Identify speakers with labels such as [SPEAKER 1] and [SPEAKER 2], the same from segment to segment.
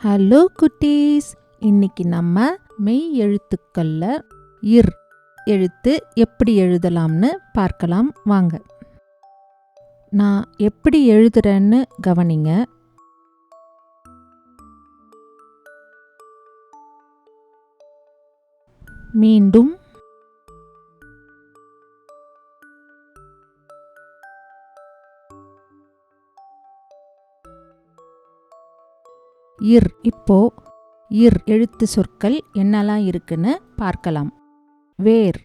[SPEAKER 1] Hello குட்டீஸ், இன்னைக்கு நம்ம மெய் எழுத்துக்கள்ல இர் எழுத்து எப்படி எழுதலாம்னு பார்க்கலாம் வாங்க. நான் எப்படி எழுதுறேன்னு கவனிங்க. மீண்டும் இர். இப்போ இர் எழுத்து சொற்கள் என்னெல்லாம் இருக்குன்னு பார்க்கலாம். வேர்,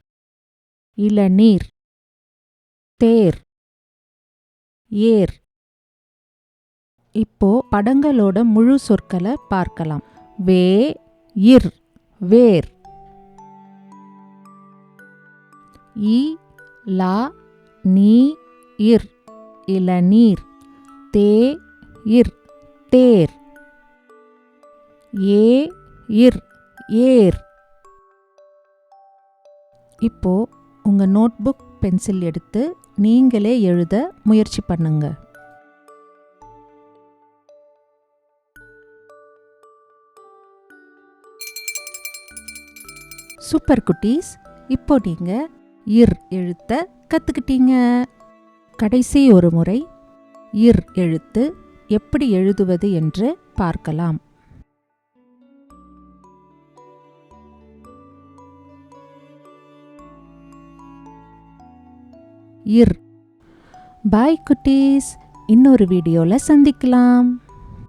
[SPEAKER 1] இளநீர், தேர், ஏர். இப்போ படங்களோட முழு சொற்களை பார்க்கலாம். வே இர் வேர், இ லா நீ இர் இளநீர், தே இர் தேர், ஏ இர் ஏர். இப்போ உங்க நோட்புக் பென்சில் எடுத்து நீங்களே எழுத முயற்சி பண்ணுங்க. சூப்பர் குட்டீஸ், இப்போ நீங்க இர் எழுத்த கத்துக்கிட்டீங்க. கடைசி ஒரு முறை இர் எழுத்து எப்படி எழுதுவது என்று பார்க்கலாம். இர். பாய் குட்டீஸ், இன்னொரு வீடியோல சந்திக்கலாம்.